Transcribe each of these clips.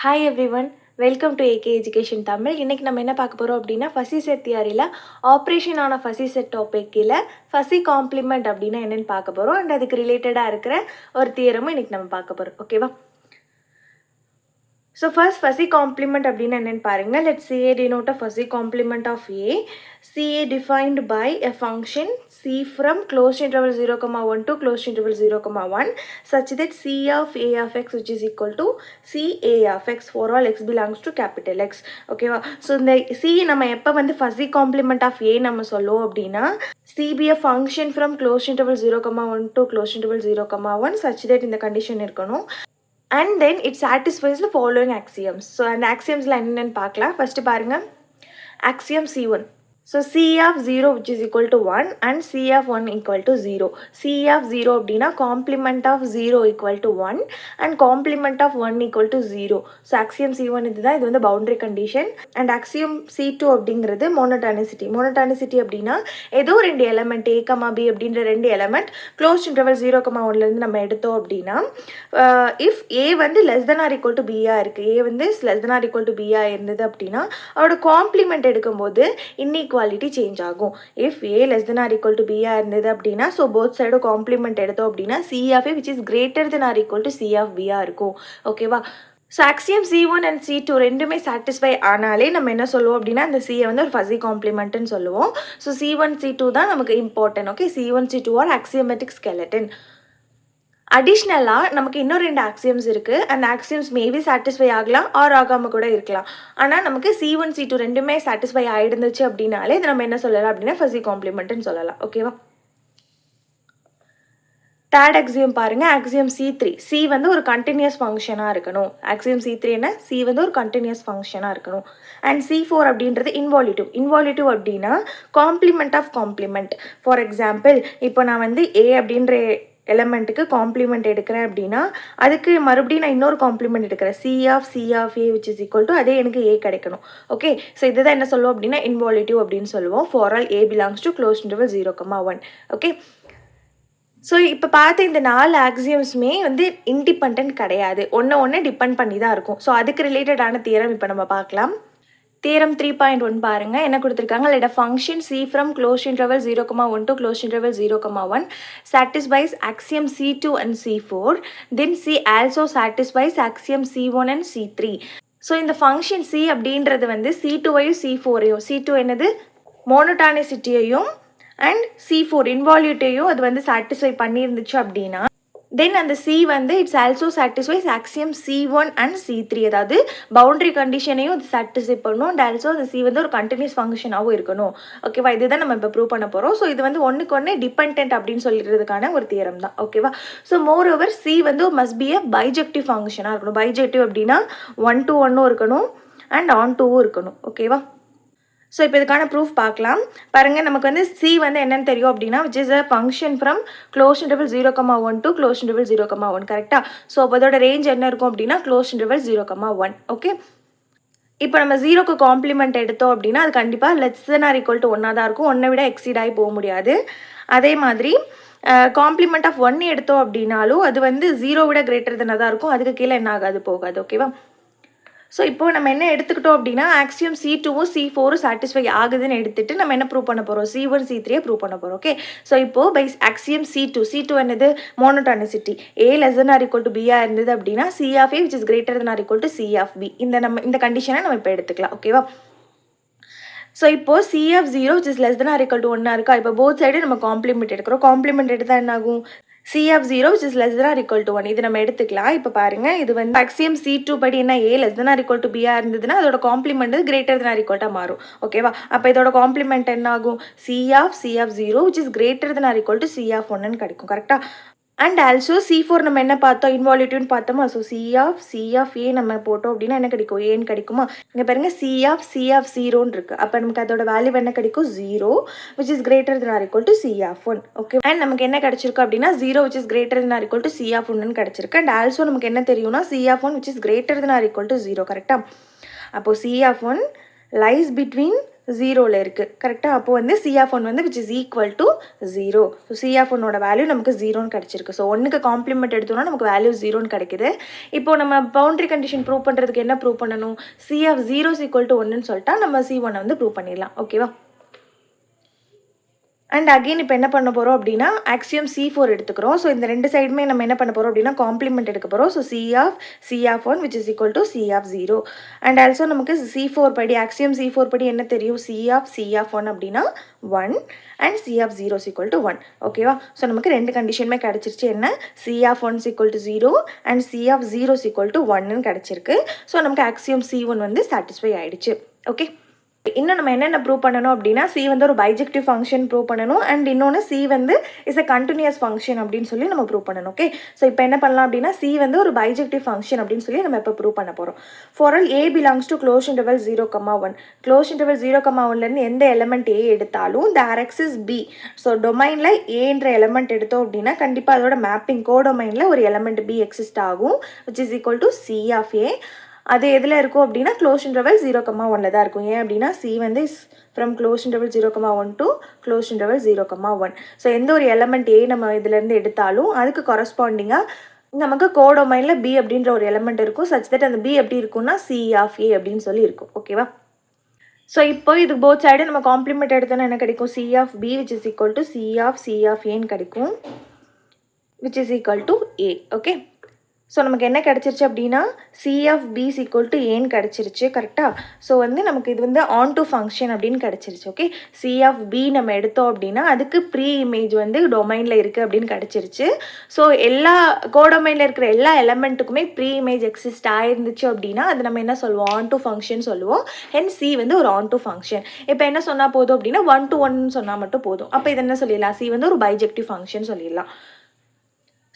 Hi everyone, welcome to AK education Tamil. இன்றைக்கி நம்ம என்ன பார்க்க போகிறோம் அப்படின்னா, ஃபஸி செட் தியரியில் ஆப்ரேஷன் ஆன ஃபஸி செட் டாப்பிக்கில் ஃபஸி காம்ப்ளிமெண்ட் அப்படின்னா என்னென்னு பார்க்க போகிறோம். அண்ட் அதுக்கு ரிலேட்டடாக இருக்கிற ஒரு தியரமும் இன்றைக்கி நம்ம பார்க்க போகிறோம். ஓகேவா? So first fuzzy complement அப்படின்னா என்னன்னு பாருங்க. Let's say denote a fuzzy complement of A. CA defined by a function C from closed interval 0,1 to closed interval 0,1 such that C of A of x which is equal to C A of x for all x belongs to capital X. ஓகேவா? So இந்த C நம்ம எப்போ வந்து fuzzy complement of A நம்ம சொல்லுவோம் அப்படின்னா, C be a function from closed interval 0,1 to closed interval 0,1 such that இந்த condition இருக்கணும். And then it satisfies the following axioms. So and axioms la enna paakala. First பாருங்க, axiom C1. So C of 0 which is equal to 1 and C of 1 equal to 0. C of 0 அப்படின்னா complement of 0 equal to 1 and complement of 1 equal to 0. So axiom C1 இதுதான், இது வந்து boundary condition. And axiom C2 அப்படிங்கிறது monotonicity. Monotonicity அப்படின்னா ஏதோ ரெண்டு element A, B அப்படின்ற ரெண்டு எலமெண்ட் க்ளோஸ்ட் இன்டர்வல் 0,1லேருந்து நம்ம எடுத்தோம் அப்படின்னா, if A வந்து less than or equal to B இருக்குது, A வந்து less than or equal to B இருந்தது அப்படின்னா அதோட காம்ப்ளிமெண்ட் எடுக்கும்போது இன்இக்வாலிட்டி சேஞ்ச் ஆகும். If A less than or equal to B இருந்தது அப்படின்னா, ஸோ போத் சைடும் காம்ப்ளிமெண்ட் எடுத்தோம் அப்படின்னா C of A which is greater than or equal to C of B இருக்கும். ஓகேவா? So Axiom C1 and C2 ரெண்டுமே satisfy ஆனாலே நம்ம என்ன சொல்லுவோம் அப்படின்னா, அந்த சியை வந்து ஒரு ஃபஸி காம்ப்ளிமெண்ட்னு சொல்லுவோம். ஸோ C1 C2 தான் நமக்கு important. Okay, C1 C2 are axiomatic skeleton. அடிஷ்னலாக நமக்கு இன்னும் ரெண்டு ஆக்சியம்ஸ் இருக்குது. அந்த ஆக்சியம்ஸ் மேபி சாட்டிஸ்ஃபை ஆகலாம் ஆர் ஆகாமல் கூட இருக்கலாம். ஆனால் நமக்கு C1 C2 ரெண்டுமே சாட்டிஸ்ஃபை ஆகிடுந்துச்சு அப்படின்னாலே இதை நம்ம என்ன சொல்லலாம் அப்படின்னா ஃபஸி காம்ப்ளிமெண்ட்னு சொல்லலாம். ஓகேவா? தேர்ட் ஆக்சியம் பாருங்கள், ஆக்சியம் C3. C வந்து ஒரு கண்டினியூஸ் ஃபங்க்ஷனாக இருக்கணும். ஆக்சியம் C3 என்ன? C வந்து ஒரு கண்டினியூஸ் ஃபங்க்ஷனாக இருக்கணும். அண்ட் C4 அப்படின்றது இன்வால்யூட்டிவ். இன்வால்யூட்டிவ் அப்படின்னா complement of complement. For example, இப்போ நான் வந்து A அப்படின்ற எலமெண்ட்டுக்கு காம்ப்ளிமெண்ட் எடுக்கிறேன் அப்படின்னா அதுக்கு மறுபடியும் நான் இன்னொரு காம்ப்ளிமெண்ட் எடுக்கிறேன், C of A which is equal to அதே எனக்கு A கிடைக்கணும். ஓகே, ஸோ இதுதான் என்ன சொல்லுவோம் அப்படின்னா இன்வால்யூட்டிவ் அப்படின்னு சொல்லுவோம். For all A belongs to closed interval 0,1. Okay, so இப்போ பார்த்த இந்த 4 ஆக்சியம்ஸுமே வந்து இண்டிபெண்ட் கிடையாது, ஒன்று டிபெண்ட் பண்ணி தான் இருக்கும். ஸோ அதுக்கு ரிலேட்டடான தியரம் இப்போ நம்ம பார்க்கலாம். தியரம் 3.1 பாருங்க, என்ன கொடுத்துருக்காங்க. Let a function C from closed interval 0,1 to closed interval 0,1 satisfies axiom C2 and C4, then C also satisfies axiom C1 and C3. So இந்த ஃபங்க்ஷன் C அப்படின்றது வந்து C2வையும் C4ஐயும், C2 என்னது மோனோடானிசிட்டியையும் அண்ட் C4 இன்வால்யூட்டையும் அது வந்து சாட்டிஸ்ஃபை பண்ணியிருந்துச்சு அப்படின்னா, தென் அந்த C வந்து it's also satisfies axiom C1 and C3. அதாவது பவுண்டரி கண்டிஷனையும் அது சாட்டிஸ்ஃபை பண்ணணும் அண்ட் ஆல்சோ அந்த C வந்து ஒரு கண்டினியூஸ் ஃபங்க்ஷனாகவும் இருக்கணும். ஓகேவா? இதுதான் நம்ம இப்போ ப்ரூவ் பண்ண போகிறோம். ஸோ இது வந்து ஒன்றுக்கு ஒன்று டிபெண்ட் அப்படின்னு சொல்லிடுறதுக்கான ஒரு தியரம் தான். ஓகேவா? ஸோ மோர் ஓவர் C வந்து மஸ்ட் பி அ பைஜெக்டிவ் ஃபங்க்ஷனாக இருக்கணும். பைஜெக்டிவ் அப்படின்னா 1 to 1 இருக்கணும் அண்ட் ஆன் 2 இருக்கணும். ஓகேவா? ஸோ இப்போ இதுக்கான ப்ரூஃப் பார்க்கலாம். பாருங்கள், நமக்கு வந்து C வந்து என்னென்னு தெரியும் அப்படின்னா which is a function from close interval 0,1 to close interval 0,1. கரெக்டாக? ஸோ அப்போ அதோட ரேஞ்ச் என்ன இருக்கும் அப்படின்னா க்ளோஸ் இன்டர்வல் 0,1. ஓகே, இப்போ நம்ம 0க்கு காம்ப்ளிமெண்ட் எடுத்தோம் அப்படின்னா அது கண்டிப்பாக less than or equal to 1 தான் இருக்கும். 1 விட எக்ஸீட் ஆகி போக முடியாது. அதே மாதிரி காம்ப்ளிமெண்ட் ஆஃப் 1 எடுத்தோம் அப்படின்னாலும் அது வந்து 0 விட கிரேட்டர் தென்னாக தான் இருக்கும். அதுக்கு கீழே என்ன ஆகாது, போகாது. ஓகேவா? ஸோ இப்போ நம்ம என்ன எடுத்துக்கிட்டோம் அப்படின்னா ஆக்சியம் C2வும் C4வும் சாட்டிஸ்ஃபை ஆகுதுன்னு எடுத்துகிட்டு நம்ம என்ன ப்ரூவ் பண்ண போகிறோம், C1 C3 ப்ரூவ் பண்ண போகிறோம். ஓகே, ஸோ இப்போது பை ஆக்சியம் C2 என்னது மோனோடானிசிட்டி. A less than or equal to B இருந்தது அப்படின்னா C of A which is greater than or equal to C of B. இந்த கண்டிஷனை நம்ம இப்போ எடுத்துக்கலாம். ஓகேவா? ஸோ இப்போது C of 0 which is less than or equal to 1 இருக்கா. இப்போ போத் சைடு நம்ம காம்ப்ளிமெண்ட் எடுக்கிறோம். காம்ப்ளிமெண்ட் எடுத்தால் என்ன ஆகும், C of 0 which is less than or equal to 1. இது நம்ம எடுத்துக்கலாம். இப்போ பாருங்கள், இது வந்து ஆக்சியம் C2 படி என்ன A less than or equal to B இருந்ததுன்னா அதோட complement greater than or equal to மாறும். ஓகேவா? அப்போ இதோட காம்ப்ளிமெண்ட் என்ன ஆகும், C of 0 which is greater than or equal to C of 1 கிடைக்கும். கரெக்டாக? அண்ட் ஆல்சோ C4 நம்ம என்ன பார்த்தோம், இன்வால்யூட்டிவ்னு பார்த்தோமா. ஸோ C of A நம்ம போட்டோம் அப்படின்னா என்ன கிடைக்கும், ஏன்னு கிடைக்குமா. இங்கே பாருங்கள், C of 0ன்னு இருக்குது. அப்போ நமக்கு அதோட வேல்யூ என்ன கிடைக்கும், 0 which is greater than or equal to C of 1. Okay, and நமக்கு என்ன கிடைச்சிருக்கு அப்படின்னா 0 which is greater than or equal to C of 1 கிடைச்சிருக்கு. அண்ட் ஆல்சோ நமக்கு என்ன தெரியும்னா C of 1 which is greater than or equal to 0. கரெக்டாக? அப்போது C of 1 lies between 0ல இருக்குது கரெக்டாக. அப்போ வந்து C of 1 வந்து which is equal to 0. So C of 1ஓட வேல்யூ நமக்கு 0ன்னு கிடச்சிருக்கு. ஸோ 1க்கு காம்ப்ளிமெண்ட் எடுத்தோம்னா நமக்கு வேல்யூ 0ன்னு கிடைக்குது. இப்போ நம்ம பவுண்டரி கண்டிஷன் ப்ரூவ் பண்ணுறதுக்கு என்ன ப்ரூவ் பண்ணணும்? C of 0 is equal to 1ன்னு சொல்லிட்டா நம்ம C1 வந்து ப்ரூவ் பண்ணிடலாம். ஓகேவா? அண்ட் அகெயின் இப்போ என்ன பண்ண போகிறோம் அப்படின்னா ஆக்சியம் C4 எடுத்துக்கிறோம். ஸோ இந்த ரெண்டு சைடுமே நம்ம என்ன பண்ண போகிறோம் அப்படின்னா காம்ப்ளிமெண்ட் எடுக்க போகிறோம். So C of 1 which is equal to C of 0. And also நமக்கு C4 படி ஆக்சியம் C4 படி என்ன தெரியும்? C of 1 அப்படின்னா 1 and C of 0 is equal to 1. ஓகேவா? ஸோ நமக்கு ரெண்டு கண்டிஷனுமே கிடச்சிருச்சு. என்ன? C of 1 is equal to 0 and C of 0 is equal to 1ன்னு கிடச்சிருக்கு. ஸோ நமக்கு ஆக்சியம் C1 வந்து சாட்டிஸ்ஃபை ஆகிடுச்சு. ஓகே, இன்னும் நம்ம என்னென்ன ப்ரூவ் பண்ணணும் அப்படின்னா C வந்து ஒரு பைஜெக்டிவ் ஃபங்க்ஷன் ப்ரூவ் பண்ணணும். அண்ட் இன்னொன்று C வந்து இஸ் அ கண்டினியூஸ் ஃபங்க்ஷன் அப்படின்னு சொல்லி நம்ம ப்ரூவ் பண்ணணும். ஓகே, ஸோ இப்போ என்ன பண்ணலாம் அப்படின்னா C வந்து ஒரு பைஜெக்டிவ் ஃபங்க்ஷன் அப்படின்னு சொல்லி நம்ம இப்போ ப்ரூவ் பண்ண போகிறோம். For all A belongs to closed interval 0,1. Closed interval 0,1லேருந்து எந்த எலமெண்ட் A எடுத்தாலும் the Rx is B. So டொமைனில் ஏன்ற எலமெண்ட் எடுத்தோம் அப்படின்னா கண்டிப்பாக அதோட மேப்பிங் கோடொமைனில் ஒரு எலமெண்ட் B எக்ஸிஸ்ட் ஆகும் which is equal to C of A. அது எதில் இருக்கும் அப்படின்னா க்ளோஸ் இன்டர்வல் 0,1ல் தான் இருக்கும். ஏன் அப்படின்னா C வந்து from close interval 0,1 to closed interval 0,1. So எந்த ஒரு எலமெண்ட் A நம்ம இதுலேருந்து எடுத்தாலும் அதுக்கு கரஸ்பாண்டிங்காக நமக்கு கோடொமைனில் B அப்படின்ற ஒரு எலமெண்ட் இருக்கும். சச் தட் அந்த B எப்படி இருக்கும்னா C of A அப்படின்னு சொல்லி இருக்கும். ஓகேவா? ஸோ இப்போ இது போத் சைடு நம்ம காம்ப்ளிமெண்ட் எடுத்தோன்னா என்ன கிடைக்கும்? C of B which is equal to C of Aன்னு கிடைக்கும் which is equal to A. Okay, so நமக்கு என்ன கிடச்சிருச்சு அப்படின்னா C of B is equal to Aன்னு கிடச்சிருச்சு. கரெக்டாக? ஸோ வந்து நமக்கு இது வந்து ஆன் டு ஃபங்க்ஷன் அப்படின்னு கிடச்சிருச்சு. ஓகே, C of B நம்ம எடுத்தோம் அப்படின்னா அதுக்கு ப்ரீ இமேஜ் வந்து டொமைனில் இருக்குது அப்படின்னு கிடச்சிருச்சு. ஸோ எல்லா கோடொமைனில் இருக்கிற எல்லா எலமெண்ட்டுக்குமே ப்ரீ இமேஜ் எக்ஸிஸ்ட் ஆயிருந்துச்சு அப்படின்னா அது நம்ம என்ன சொல்லுவோம்? ஆன் டு ஃபங்க்ஷன் சொல்லுவோம். ஹென்ஸ் C வந்து ஒரு ஆன் டு ஃபங்க்ஷன். இப்போ என்ன சொன்னால் போதும் அப்படின்னா 1 to 1 சொன்னால் மட்டும் போதும். அப்போ இது என்ன சொல்லிடலாம்? C வந்து ஒரு பைஜெக்டிவ் ஃபங்க்ஷன் சொல்லிடலாம்.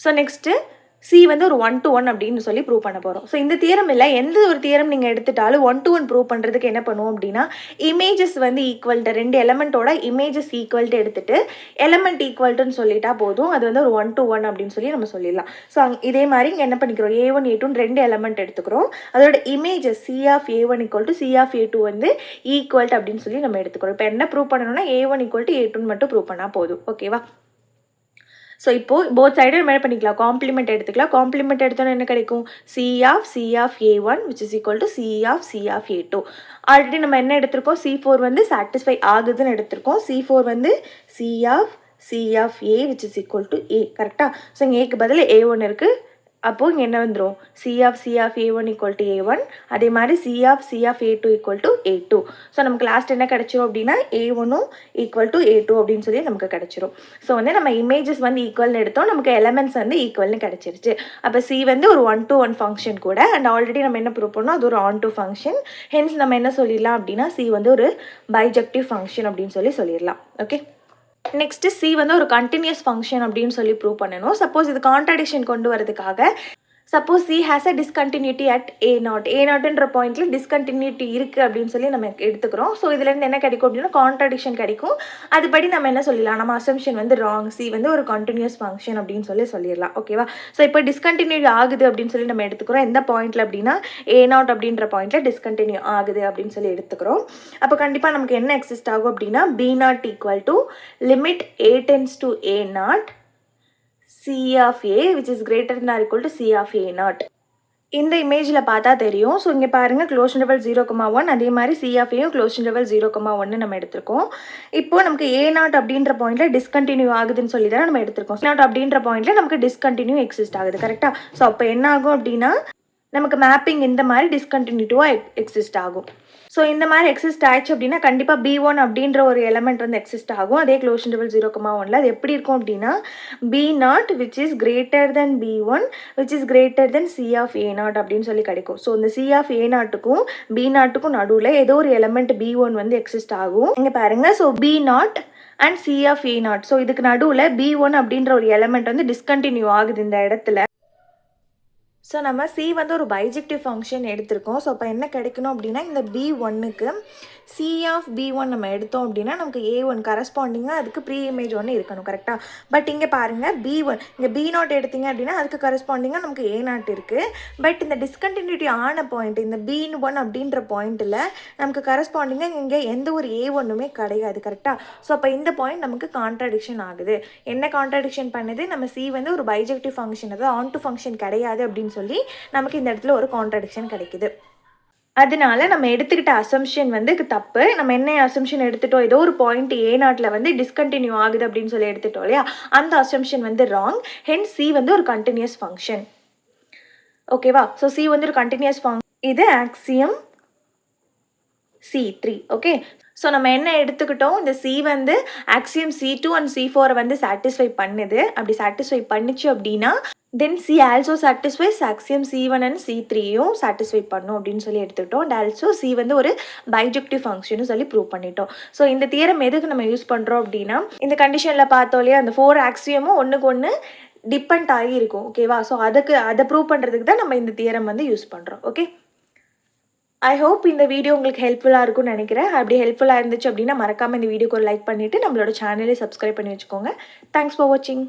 ஸோ நெக்ஸ்ட்டு C வந்து ஒரு 1 to 1 அப்படின்னு சொல்லி ப்ரூவ் பண்ண போகிறோம். ஸோ இந்த தியரம் இல்லை, எந்த ஒரு தியரம் நீங்கள் எடுத்துட்டாலும் 1 to 1 ப்ரூவ் பண்ணுறதுக்கு என்ன பண்ணுவோம் அப்படின்னா இமேஜஸ் வந்து ஈக்குவல்ட்டு, ரெண்டு எலமெண்ட்டோட இமேஜஸ் ஈக்குவல்ட்டு எடுத்துகிட்டு எலமெண்ட் ஈக்குவல்ட்டுன்னு சொல்லிட்டா போதும். அது வந்து ஒரு 1 to 1 அப்படின்னு சொல்லி நம்ம சொல்லிடலாம். ஸோ இதே மாதிரி இங்கே என்ன பண்ணிக்கிறோம்? A1 A2 ரெண்டு எலமெண்ட் எடுத்துக்கிறோம். அதோட images C of A1 equal to C of A2 வந்து ஈக்குவல்ட் அப்படின்னு சொல்லி நம்ம எடுத்துக்கிறோம். இப்போ என்ன ப்ரூவ் பண்ணணும்னா A1 equal to A2 மட்டும் ப்ரூவ் பண்ணால் போதும். ஓகேவா? ஸோ இப்போது போத் சைடு நம்ம என்ன பண்ணிக்கலாம்? காம்ப்ளிமெண்ட் எடுத்துக்கலாம். காம்ப்ளிமெண்ட் எடுத்தோன்னா என்ன கிடைக்கும்? C of A1 which is equal to C of A2. Already நம்ம என்ன எடுத்திருக்கோம்? C4 வந்து சாட்டிஸ்ஃபை ஆகுதுன்னு எடுத்திருக்கோம். C4 வந்து C of A which is equal to A. கரெக்டாக? ஸோ இங்கே Aக்கு பதில் A1 இருக்குது. அப்போது இங்கே என்ன வந்துடும்? C of A1 equal to A1. அதே மாதிரி C of A2 equal to A2. So நமக்கு லாஸ்ட் என்ன கிடச்சிரும் அப்படின்னா A1 equal to A2 அப்படின்னு சொல்லி நமக்கு கிடச்சிரும். ஸோ வந்து நம்ம இமேஜஸ் வந்து ஈக்குவல்னு எடுத்தோம், நமக்கு எலமெண்ட்ஸ் வந்து ஈக்குவல்னு கிடச்சிருச்சு. அப்போ C வந்து ஒரு 1 to 1 ஃபங்க்ஷன் கூட. அண்ட் ஆல்ரெடி நம்ம என்ன ப்ரூவ் பண்ணோம்? அது ஒரு ஆன் டு ஃபங்க்ஷன். ஹென்ஸ் நம்ம என்ன சொல்லிடலாம் அப்படின்னா C வந்து ஒரு பைஜெக்டிவ் ஃபங்க்ஷன் அப்படின்னு சொல்லிடலாம். ஓகே, நெக்ஸ்ட்டு C வந்து ஒரு கண்டினியூஸ் ஃபங்க்ஷன் அப்படின்னு சொல்லி ப்ரூவ் பண்ணணும். சப்போஸ் இது கான்ட்ரடிக்ஷன் கொண்டு வரதுக்காக suppose C has a discontinuity at A0. A0ன்ற பாயிண்ட்டில் டிஸ்கண்டினியூட்டி இருக்குது அப்படின்னு சொல்லி நம்ம எடுத்துக்கிறோம். ஸோ இதுலேருந்து என்ன கிடைக்கும் அப்படின்னா கான்ட்ரடிக்ஷன் கிடைக்கும். அதுபடி நம்ம என்ன சொல்லிடலாம்? நம்ம அசம்ஷன் வந்து ராங். C வந்து ஒரு கண்டினியூஸ் ஃபங்க்ஷன் அப்படின்னு சொல்லிடலாம். ஓகேவா? ஸோ இப்போ டிஸ்கண்டினியூ ஆகுது அப்படின்னு சொல்லி நம்ம எடுத்துக்கிறோம். எந்த பாயிண்ட்டில் அப்படின்னா A0 அப்படின்ற பாயிண்ட்டில் டிஸ்கண்டினியூ ஆகுது அப்படின்னு சொல்லி எடுத்துக்கிறோம். அப்போ கண்டிப்பாக நமக்கு என்ன எக்ஸிஸ்ட் ஆகும் அப்படின்னா B0 equal to limit A tends to A0 C of A which is greater than or equal to C of A0. இந்த இமேஜில் பார்த்தா தெரியும். ஸோ இங்கே பாருங்கள் க்ளோஸ் இன்டர்வல் 0,1 அதே மாதிரி C of Aயும் க்ளோஸ் இன்டர்வல் 0,1 நம்ம எடுத்திருக்கோம். இப்போது நமக்கு A0 அப்படின்ற பாயிண்ட்டில் டிஸ்கண்டினியூ ஆகுதுன்னு சொல்லி தான் நம்ம எடுத்திருக்கோம். A0 அப்படின்ற பாயிண்ட்டில் நமக்கு டிஸ்கண்டினியூ எக்ஸிஸ்ட் ஆகுது. கரெக்டாக? ஸோ அப்போ என்ன ஆகும் அப்படின்னா நமக்கு மேப்பிங் இந்த மாதிரி டிஸ்கண்டினியூட்டிவாக எக்ஸிஸ்ட் ஆகும். ஸோ இந்த மாதிரி எக்ஸிஸ்ட் ஆயிடுச்சு அப்படின்னா கண்டிப்பாக B1 அப்படின்ற ஒரு எலமெண்ட் வந்து எக்ஸிஸ்ட் ஆகும். அதே க்ளோஸ் இன்டர்வல் 0,1ல் அது எப்படி இருக்கும் அப்படின்னா B0 which is greater than B1 which is greater than C of A0 அப்படின்னு சொல்லி கிடைக்கும். ஸோ இந்த C of A0க்கும் B0க்கும் நடுவில் ஏதோ ஒரு எலமெண்ட் B1 வந்து எக்ஸிஸ்ட் ஆகும். இங்கே பாருங்கள். So B0 and C of A0. So இதுக்கு நடுவில் B1 அப்படின்ற ஒரு எலமெண்ட் வந்து டிஸ்கண்டினியூ ஆகுது இந்த இடத்துல. ஸோ நம்ம சி வந்து ஒரு பைஜெக்டிவ் ஃபங்க்ஷன் எடுத்திருக்கோம். ஸோ அப்போ என்ன கிடைக்கணும் அப்படின்னா, இந்த B1க்கு சி ஆஃப் B1 நம்ம எடுத்தோம் அப்படின்னா நமக்கு A1 கரஸ்பாண்டிங்காக அதுக்கு ப்ரீ இமேஜ் ஒன்று இருக்கணும், கரெக்டாக? பட் இங்கே பாருங்கள் B1, இங்கே B0 எடுத்தீங்க அப்படின்னா அதுக்கு கரஸ்பாண்டிங்காக நமக்கு A0 இருக்குது. பட் இந்த டிஸ்கண்டினியூட்டி ஆன பாயிண்ட், இந்த B1 அப்படின்ற பாயிண்ட்டில் நமக்கு கரஸ்பாண்டிங்காக இங்கே எந்த ஒரு A1மே கிடையாது, கரெக்டாக? ஸோ அப்போ இந்த பாயிண்ட் நமக்கு கான்ட்ராடிக்ஷன் ஆகுது. என்ன கான்ட்ராடிக்ஷன் பண்ணுது? நம்ம சி வந்து ஒரு பைஜெக்டிவ் ஃபங்க்ஷன், அதாவது ஆன் டு ஃபங்க்ஷன் கிடையாது அப்படின்னு சொல்லி நமக்கு இந்த இடத்துல ஒரு கான்ட்ராடிக்ஷன் கிடைக்குது. அதனால நம்ம எடுத்துக்கிட்ட அசம்ஷன் வந்து தப்பு. நம்ம என்ன அசம்ஷன் எடுத்துட்டோம், ஏதோ ஒரு பாயிண்ட் A0ல வந்து டிஸ்கண்டினியூ ஆகுது அப்படின்னு சொல்லி எடுத்துட்டோம் இல்லையா, அந்த அசம்ஷன் வந்து ராங். ஹென்ஸ் சி வந்து ஒரு கண்டினியூஸ் ஃபங்க்ஷன். ஓகேவா? ஸோ சி வந்து ஒரு கண்டினியூஸ் ஃபங்க்ஷன். இது ஆக்சியம் C3. ஓகே, ஸோ நம்ம என்ன எடுத்துக்கிட்டோம், இந்த சி வந்து ஆக்சியம் C2 அண்ட் C4 வந்து சாட்டிஸ்ஃபை பண்ணுது. அப்படி சாட்டிஸ்ஃபை பண்ணிச்சு அப்படின்னா then C also satisfies axiom C1 and C3யும் சாட்டிஸ்ஃபை பண்ணும் அப்படின்னு சொல்லி எடுத்துக்கிட்டோம். அண்ட் ஆல்சோ சி வந்து ஒரு பைஜெக்டிவ் ஃபங்க்ஷன் சொல்லி ப்ரூவ் பண்ணிட்டோம். ஸோ இந்த தியரம் எதுக்கு நம்ம யூஸ் பண்ணுறோம் அப்படின்னா, இந்த கண்டிஷனில் பார்த்தோம் இல்லையா, அந்த 4 ஆக்சியமும் ஒன்றுக்கு ஒன்று டிபெண்ட் ஆகி இருக்கும். ஓகேவா? ஸோ அதை ப்ரூவ் பண்ணுறதுக்கு தான் நம்ம இந்த தியரம் வந்து யூஸ் பண்ணுறோம். ஓகே, ஐ ஹோப் இந்த வீடியோ உங்களுக்கு ஹெல்ப்ஃபுல்லாக இருக்கும்னு நினைக்கிறேன். அப்படி ஹெல்ப்ஃபுல்லாக இருந்துச்சு அப்படின்னா மறக்காமல் இந்த வீடியோக்கு ஒரு லைக் பண்ணிவிட்டு நம்மளோட சேனலை சப்ஸ்கிரைப் பண்ணி வச்சுக்கோங்க. தேங்க்ஸ் ஃபார் வாட்சிங்.